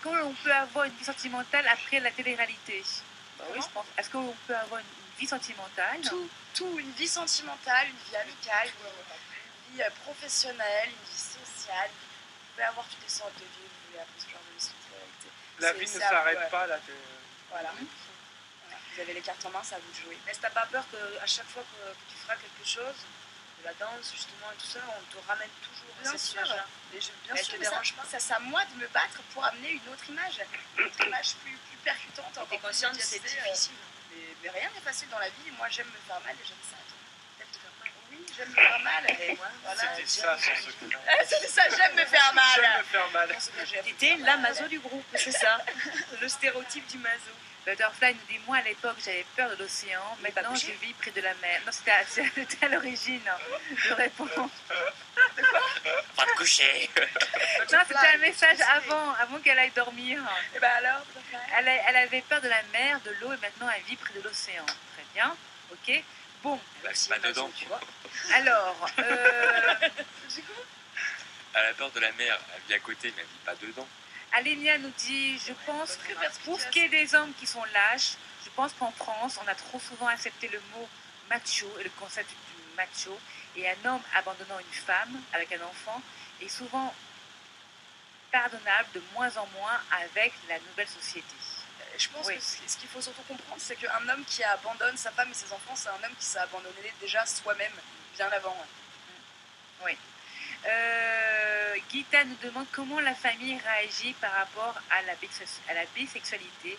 qu'on peut avoir une vie sentimentale après la télé-réalité? Bah Oui, je pense. Est-ce qu'on peut avoir une vie sentimentale? Tout, une vie sentimentale, une vie amicale, une vie professionnelle, une vie sociale. Vous pouvez avoir toutes les sortes de vies, vous voulez après ce genre de sexualité. La vie ne s'arrête pas là. Voilà. Vous avez les cartes en main, c'est à vous de jouer. Est-ce que t'as pas peur qu'à chaque fois que tu feras quelque chose, de la danse justement et tout ça, on te ramène toujours à cette image-là? Bien sûr, mais ça c'est à moi de me battre pour amener une autre image plus percutante. T'es consciente que c'est difficile? Mais rien n'est facile dans la vie. Moi j'aime me faire mal et j'aime ça. T'aimes te faire mal? Oui, j'aime me faire mal. Et moi, voilà, c'était ça son secret. C'était ça, j'aime me faire mal. J'aime me faire mal. T'étais la maso du groupe, c'est ça. Le stéréotype du maso. Butterfly nous dit, moi à l'époque j'avais peur de l'océan, maintenant je vis près de la mer. Non, c'était à l'origine, je réponds. Va te coucher. Non, c'était un message avant qu'elle aille dormir. Et ben alors, elle avait peur de la mer, de l'eau, et maintenant elle vit près de l'océan. Très bien, ok. Bon. Bah, pas dedans. Tu vois. Alors, Elle a peur de la mer, elle vit à côté, mais elle vit pas dedans. Alenia nous dit, je pense que pour ce qui est des hommes qui sont lâches, je pense qu'en France, on a trop souvent accepté le mot macho et le concept du macho. Et un homme abandonnant une femme avec un enfant est souvent pardonnable de moins en moins avec la nouvelle société. Je pense que ce qu'il faut surtout comprendre, c'est qu'un homme qui abandonne sa femme et ses enfants, c'est un homme qui s'est abandonné déjà soi-même, bien avant. Oui. Gita nous demande comment la famille réagit par rapport à la bisexualité.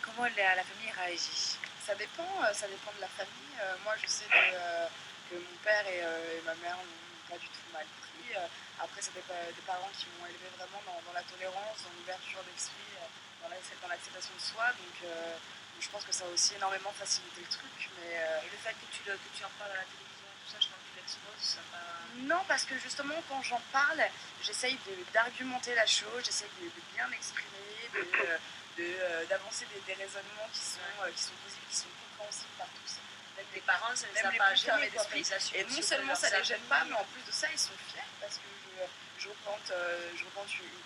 Comment la famille réagit? Ça dépend de la famille. Moi, je sais que mon père et ma mère n'ont pas du tout mal pris. Après, c'est des parents qui m'ont élevé vraiment dans la tolérance, dans l'ouverture d'esprit, dans l'acceptation de soi. Donc, je pense que ça a aussi énormément facilité le truc. Mais, et le fait que tu en parles à la télévision et tout ça, je pense que tu l'exposes, ça va... Non, parce que justement, quand j'en parle, j'essaye d'argumenter la chose, j'essaye de bien m'exprimer, d'avancer des raisonnements qui sont possibles, qui sont compréhensibles par tous. Même les parents, ça les a même pas les plus fermés d'esprit. d'esprit. Et non seulement ça les gêne pas, mais en plus de ça, ils sont fiers parce que je représente une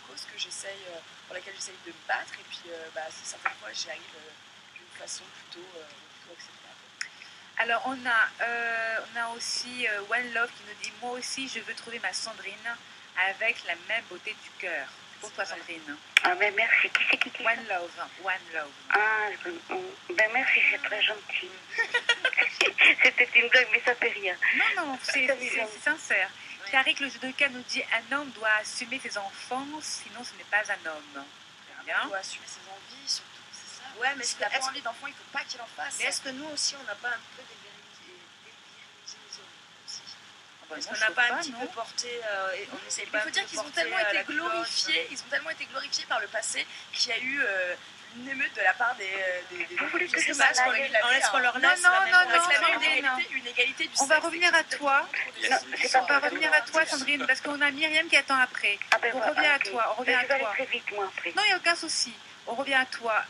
cause pour laquelle j'essaye de me battre. Et puis, certaines fois, j'y arrive d'une façon plutôt acceptable. Alors, on a aussi One Love qui nous dit, moi aussi, je veux trouver ma Sandrine avec la même beauté du cœur. Pour toi, Sandrine. Ah, ben merci. Qui c'est qui dit One Love. Ah, ben merci, c'est très gentil. C'était une blague, mais ça fait rien. Non, c'est sincère. Tariq, le judoka, nous dit, un homme doit assumer ses enfants, sinon ce n'est pas un homme. Bien. Il doit assumer ses envies, surtout, c'est ça. Ouais, mais s'il n'a pas envie d'enfant, il ne faut pas qu'il en fasse. Mais est-ce que nous aussi, on n'a pas un peu dévirilisé les hommes aussi? Est-ce qu'on n'a n'a pas un petit peu porté... on essaie pas. Il faut dire qu'ils ont tellement été glorifiés, par le passé qu'il y a eu une émeute de la part des Vous voulez que je sais pas, on laisse qu'on leur laisse une égalité du sexe. On va revenir à toi. On va revenir à toi, Sandrine, parce qu'on a Myriam qui attend après. On revient à toi. Je vais aller très vite, moi, après. Non, il n'y a aucun souci. On revient à toi.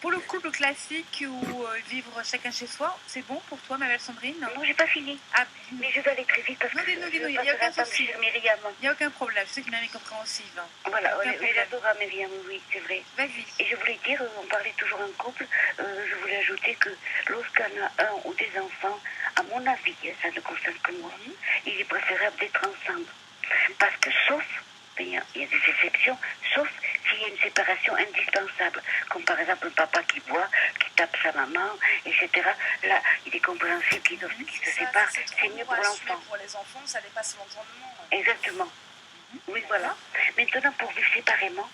Pour le couple classique ou vivre chacun chez soi, c'est bon pour toi, ma belle Sandrine? Non, j'ai pas fini. Ah, mais je vais aller très vite parce que il n'y a aucun souci. Myriam. Il n'y a aucun problème. Je sais que Myriam est compréhensive. Voilà, j'adore Myriam, oui, c'est vrai. Vas-y. Et je voulais dire, on parlait toujours en couple, je voulais ajouter que lorsqu'on a un ou des enfants, à mon avis, ça ne concerne que moi, il est préférable d'être ensemble. Parce que sauf... Il y a des exceptions, sauf s'il y a une séparation indispensable, comme par exemple un papa qui boit, qui tape sa maman, etc. Là, il est compréhensible qu'ils se séparent, c'est mieux pour l'enfant. Pour les enfants, ça dépasse l'entendement. Exactement. Oui, voilà. Maintenant, pour vivre séparément,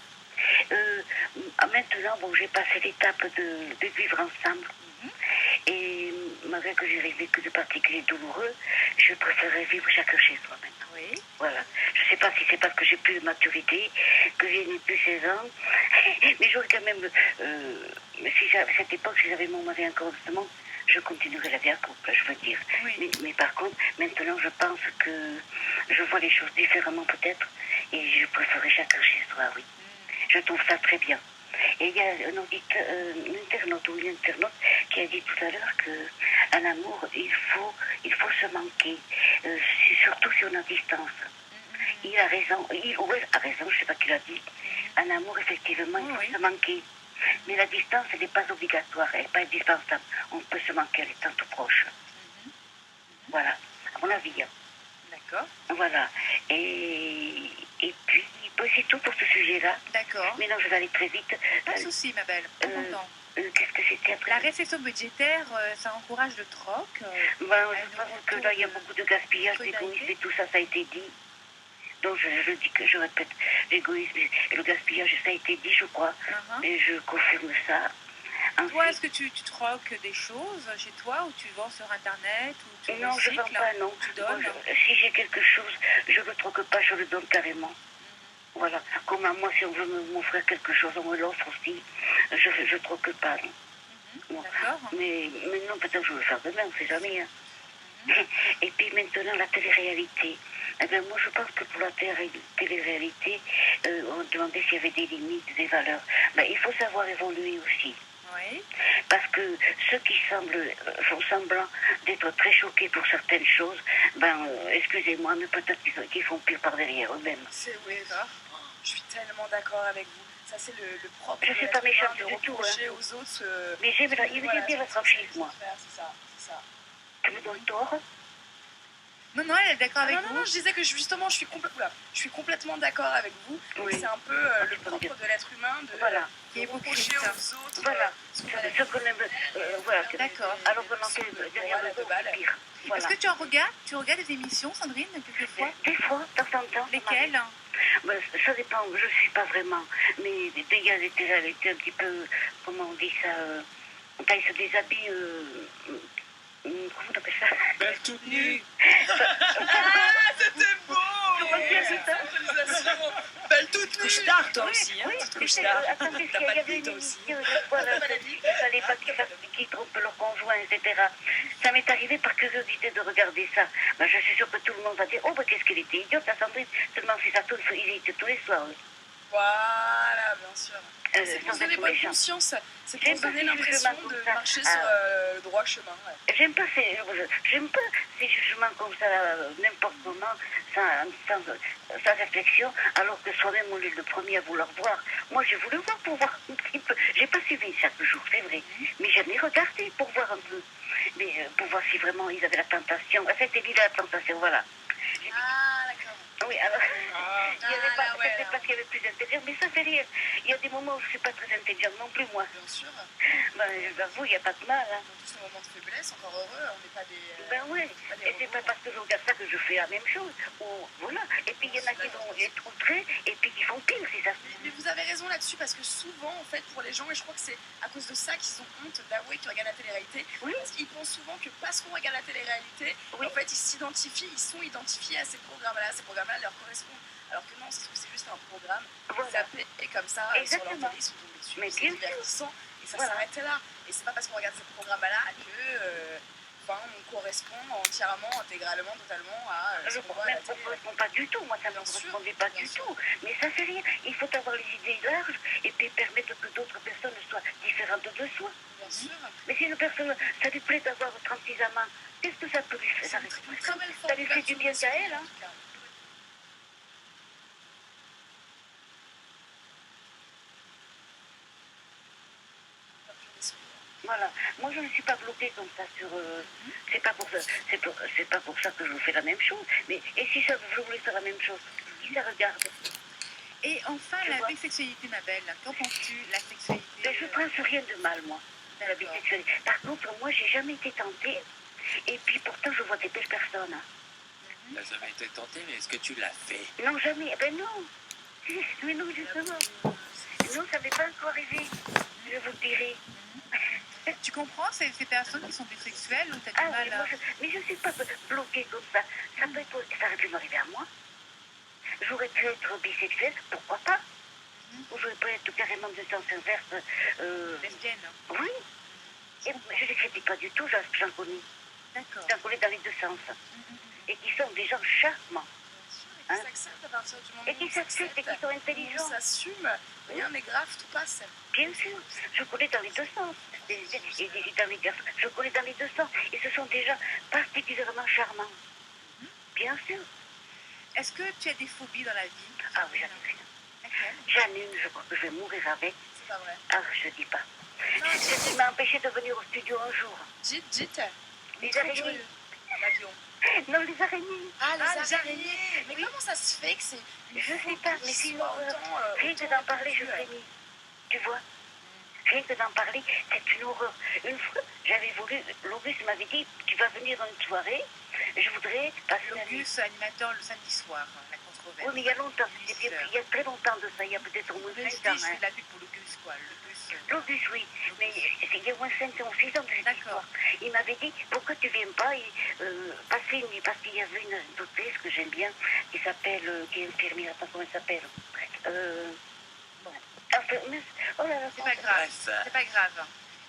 maintenant, j'ai passé l'étape de vivre ensemble. Et malgré que j'ai vécu de particuliers douloureux, je préférerais vivre chacun chez soi maintenant. Oui. Voilà. Je ne sais pas si c'est parce que j'ai plus de maturité, que je n'ai plus 16 ans, mais j'aurais quand même, à cette époque, si j'avais mon mari encore justement, je continuerais la vie en couple, je veux dire. Oui. Mais par contre, maintenant, je pense que je vois les choses différemment peut-être, et je préférerais chacun chez soi, oui. Je trouve ça très bien. Et il y a un internaute ou une internaute qui a dit tout à l'heure qu'un amour, il faut se manquer, surtout si on est à distance. Il a raison, ou elle a raison, je ne sais pas qui l'a dit, se manquer. Mais la distance, elle n'est pas obligatoire, elle n'est pas indispensable. On peut se manquer en étant tout proche. Voilà, à mon avis. D'accord. Voilà. Et puis, c'est tout pour ce sujet-là. D'accord. Mais non, je vais aller très vite. Pas de souci, ma belle. Prends ton temps. Qu'est-ce que c'était après? La récession budgétaire, ça encourage le troc. Je pense que là, il y a beaucoup de gaspillage, d'égoïsme et tout ça, ça a été dit. Donc, je répète, l'égoïsme et le gaspillage, ça a été dit, je crois. Et je confirme ça. Ensuite, toi, est-ce que tu troques des choses chez toi ou tu vends sur Internet ou tu non, je ne vends pas, non. Tu donnes si j'ai quelque chose, je ne le troque pas, je le donne carrément. Voilà. Comme à moi, si on veut m'offrir quelque chose, on me l'offre aussi. Je ne troque pas, non. Bon. D'accord. Mais non, peut-être que je vais le faire demain, on ne sait jamais. Hein. Et puis maintenant, la télé-réalité. Eh bien, moi, je pense que pour la télé-réalité, on demandait s'il y avait des limites, des valeurs. Ben, il faut savoir évoluer aussi. Oui. Parce que ceux qui font semblant d'être très choqués pour certaines choses, excusez-moi, mais peut-être qu'ils font pire par derrière eux-mêmes. Oui, je suis tellement d'accord avec vous. Ça, c'est le propre. Je ne suis pas méchante de du tout. reprocher aux autres. Mais j'aime bien la franchise, moi. C'est ça. Tu me donnes tort? Non, elle est d'accord avec vous. Non, je disais que justement, je suis complètement d'accord avec vous. Oui. C'est un peu le propre de l'être humain de reprocher aux autres. Voilà. Ce qu'on aime. Voilà. D'accord. Alors qu'on en fait derrière le dos, c'est pire. Voilà. Est-ce que tu en regardes? Tu regardes des émissions, Sandrine, quelquefois? Des fois, de temps en temps. Lesquelles? Ça dépend, je ne suis pas vraiment. Mais il y a des télé-réalités un petit peu, comment on dit ça, quand ils se déshabillent. Comment on appelle ça? Belle toute nue. C'était beau! Belle toute nue! Couche tard, toi aussi, hein? Oui, Couche tard. attendez, T'as il y pas de avait vie, une toi aussi. émission, il fallait pas qu'ils trompent leur conjoint, etc. Ça m'est arrivé par curiosité de regarder ça. Je suis sûre que tout le monde va dire, oh, qu'est-ce qu'elle était idiote, la Sandrine, tellement si ça tourne, il était tous les soirs. Voilà, bien sûr. C'est pour sans donner être bonne méchant. conscience. C'est J'aime pour pas donner ces l'impression jugements de comme ça. marcher sur le droit chemin. Ouais. J'aime pas ces jugements comme ça, n'importe comment, sans réflexion, alors que soi-même on est le premier à vouloir voir. Moi j'ai voulu voir pour voir un petit peu. J'ai pas suivi chaque jour, c'est vrai, mais j'aime bien regarder pour voir un peu. Mais pour voir si vraiment ils avaient la tentation. C'était l'idée de la tentation, voilà. Ah, d'accord. Oui, alors, c'était parce qu'il y avait plus d'intérieur, mais ça fait rien. Il y a des moments où je ne suis pas très intelligente non plus, moi. Bien sûr. J'avoue, il n'y a pas de mal. Hein. Dans tous ces moments de faiblesse, encore heureux, on n'est pas des. Oui, et c'est pas parce que je regarde ça que je fais la même chose. Voilà. Et puis il y en a qui vont être outrés et puis qui font pire si ça se Mais vous avez raison là-dessus, parce que souvent, en fait, pour les gens, et je crois que c'est à cause de ça qu'ils ont honte d'avouer qu'ils regardent la télé-réalité, parce qu'ils pensent souvent que parce qu'on regarde la télé-réalité, en fait, ils sont identifiés à ces programmes-là leur correspondent. Alors que non, c'est juste un programme zappé et comme ça, sur leur télé, ils sont tombés dessus. Mais c'est divertissant et ça s'arrête là. Et c'est pas parce qu'on regarde ces programmes-là que on correspond entièrement, intégralement, totalement à ce qu'on voit à la télé. ne correspond pas du tout, moi ça ne me correspondait pas du tout. Mais ça fait rien, il faut avoir les idées larges et puis permettre que d'autres personnes soient différentes de soi. Bien sûr. Mais si une personne, ça lui plaît d'avoir 36 amants, qu'est-ce que ça peut lui faire? C'est une très belle forme. Ça lui fait du bien qu'à elle, hein. Voilà. Moi, je ne suis pas bloquée comme ça sur. C'est pas pour ça. C'est pas pour ça que je fais la même chose. Mais et si je voulais faire la même chose, qui la regarde? Et enfin, la bisexualité, ma belle. Qu'en penses-tu, la sexualité? Je ne pense rien de mal, moi, la bisexualité. Par contre, moi, j'ai jamais été tentée. Et puis, pourtant, je vois des belles personnes. Tu n'as jamais été tentée, mais est-ce que tu l'as fait? Non, jamais. Non. Mais non, justement. Non, ça n'est pas encore arrivé. Je vous le dirai. Tu comprends ces personnes qui sont bisexuelles ou tu as du mal à... Mais je ne suis pas bloquée comme ça. Ça aurait pu m'arriver à moi. J'aurais pu être bisexuelle, pourquoi pas? Ou j'aurais pu être carrément de sens inverse. Lesbienne? Oui. Et je ne les critique pas du tout, j'en connais. D'accord. J'en connais dans les deux sens. Et qui sont des gens charmants. Qui s'acceptent à partir du moment et qui s'acceptent et qui sont intelligents. On s'assume, rien n'est grave, tout passe. Bien sûr, je connais dans les deux sens. Et dans les garçons, je connais dans les deux sens. Et ce sont des gens particulièrement charmants. Bien sûr. Est-ce que tu as des phobies dans la vie? Ah oui, j'en ai une. J'en ai une, je crois que je vais mourir avec. C'est pas vrai. Ah, je dis pas. Non, C'est ce qui m'a empêché de venir au studio un jour. dites. Les Trop araignées. curieux. L'avion. Non, les araignées. Ah, les araignées. Mais comment ça se fait que c'est une Je sais phobie pas, mais qui c'est une soit horreur. Rien que autant d'en parler, je répandue, frémis. Tu vois? Rien que d'en parler, c'est une horreur. Une fois, j'avais voulu, l'Auguste m'avait dit, tu vas venir à une soirée, je voudrais passer la nuit. L'Auguste, animateur le samedi soir, la controverse. Oui, mais il y a longtemps, il y a très longtemps de ça, il y a peut-être au moins Mais je 5 dis, ans. je fais Hein. de la pub pour l'Auguste, quoi. L'Auguste. L'Auguste, oui, mais il y a au moins 5 ans, 6 ans de cette D'accord. histoire. Il m'avait dit, pourquoi tu viens pas passer une nuit, parce qu'il y avait une autrice que j'aime bien, qui s'appelle, qui est infirmière, attends, comment elle s'appelle Bon. Enfin, mais, oh là là, C'est pas grave. ça. C'est pas grave.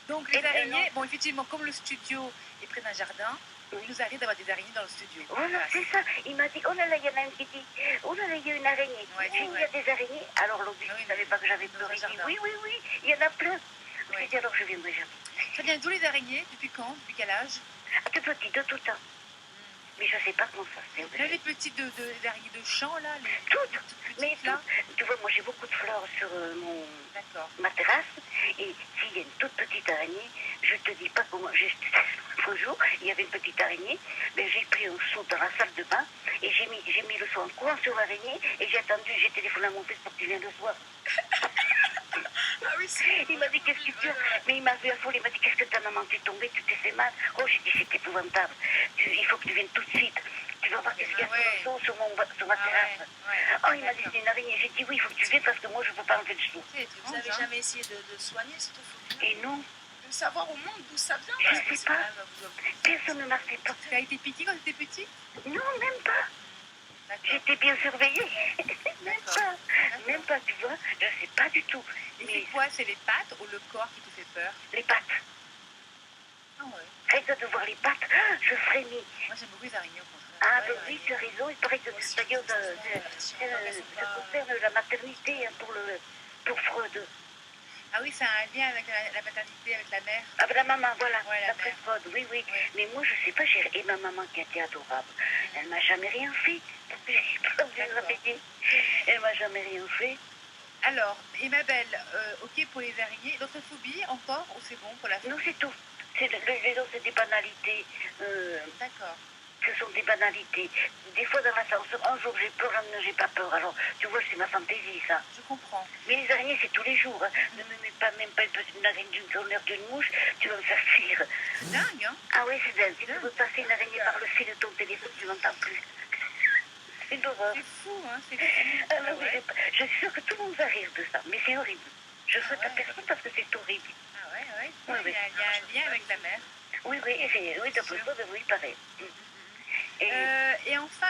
Donc les Eh ben, araignées, non. bon effectivement, comme le studio est près d'un jardin, Oui. il nous arrive d'avoir des araignées dans le studio. Voilà, c'est ça. Il m'a dit, oh là là, il y en a un qui dit, oh là là, il y a une araignée. Ouais, J'ai dit, il y a des araignées. Alors l'Auguste, Oui, il ne savait mais pas que j'avais dans peur. le Il dit, jardin. oui, il y en a plein. J'ai Ouais. dit, alors je viendrai jamais. Très bien, d'où les araignées? Depuis quand? Depuis quel âge? Ah, tout petit, de tout temps. Mais je ne sais pas comment ça se fait. Là, les petites les araignées de champ, là, les Toutes. petites Mais là. tu vois, moi j'ai beaucoup de fleurs sur D'accord. ma terrasse. Et s'il y a une toute petite araignée, je te dis pas comment. L'autre jour, il y avait une petite araignée. Mais j'ai pris un seau dans la salle de bain et j'ai mis le seau en courant sur l'araignée et j'ai attendu, j'ai téléphoné à mon fils pour qu'il vienne le soir. Ah oui, c'est. Il m'a dit qu'est-ce que tu as. Mais il m'a vu affolé, il m'a dit qu'est-ce que ta maman t'es tombée, tu t'es fait mal. Oh, j'ai dit c'est épouvantable. Il faut que tu viennes tout de suite. Tu vas voir qu'est-ce qu'il y a sur le seau sur ma terrasse. Oh, il m'a dit c'est une araignée. J'ai dit oui, il faut que tu viennes parce que moi je ne peux pas enlever le seau. C'est Vous étrange, n'avez hein. jamais essayé de soigner cette phobie? Et non, De savoir au monde d'où ça vient. je parce ne que sais pas. Personne ne m'a fait pas. Tu as été piqué quand tu étais petit? Non, même pas. D'accord. J'étais bien surveillée. Même D'accord. pas. Même pas, tu vois. Je ne sais pas du tout. Et Mais c'est quoi? C'est les pattes ou le corps qui te fait peur? les pattes. Ah ouais. Rien que de voir les pattes, je frémis. Moi j'aime beaucoup les araignées au contraire. Ah, Ouais, ben les oui, tu as araignées. raison. Il paraît que d'ailleurs, ça concerne la maternité hein, pour Freud. Ah oui, c'est un lien avec la maternité, avec la mère. Ah, ben la maman, voilà, Ouais, la d'après mère. Freud, oui. Ouais. Mais moi, je sais pas, et ma maman qui a été adorable, elle m'a jamais rien fait. Elle m'a jamais rien fait. Alors, et ma belle, ok pour les araignées. D'autres phobies encore ou c'est bon pour la phobie? Non, c'est tout. Les autres, c'est des banalités. D'accord. Ce sont des banalités. Des fois, dans l'ascenseur, un jour j'ai peur, un jour j'ai pas peur. Alors, tu vois, c'est ma fantaisie, ça. Je comprends. Mais les araignées, c'est tous les jours. Hein. Ne me mets pas même pas une petite araignée d'une tonnerre d'une mouche, tu vas me faire fuir. C'est dingue, hein? Ah oui, c'est dingue. Si tu veux passer une araignée par le fil de ton téléphone, tu n'entends plus. C'est une horreur. C'est fou, hein? C'est fou. Ah, non, ouais. je suis sûre que tout le monde va rire de ça, mais c'est horrible. Je souhaite à ouais. personne parce que c'est horrible. Ah ouais, ouais. Oui, Il y a un lien avec la mère. Oui, d'après ça, oui, pareil. Et, Et enfin,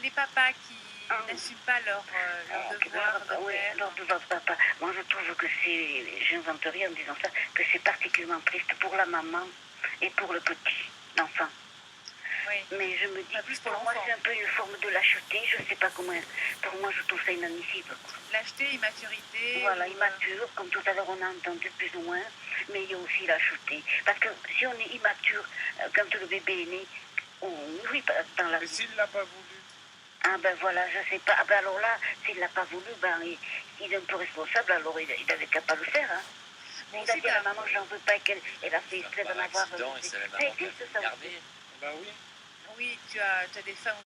les papas qui n'assument pas leur devoir de oui, père. leur devoir de papa. Moi, je trouve que c'est, j'invente rien en disant ça, que c'est particulièrement triste pour la maman et pour le petit, l'enfant. Oui. Mais je me dis, Plus pour pour moi, l'enfant. c'est un peu une forme de lâcheté. Je sais pas comment. Pour moi, je trouve ça inadmissible. Lâcheté, immaturité. Voilà, ou, immature, comme tout à l'heure on a entendu plus ou moins, mais il y a aussi lâcheté. Parce que si on est immature, quand le bébé est né, oui, dans la Mais s'il l'a pas voulu. Ah ben voilà, je sais pas. Ah ben alors là, s'il l'a pas voulu, ben il est un peu responsable, alors il avait qu'à pas le faire. Hein. Bon, Il a c'est dit à la pas- maman, j'en veux pas, qu'elle a fait exprès d'en Par avoir. accident, et c'est la Ça maman qui a existe fait ça garder. aussi. Bah oui. Oui, tu as des femmes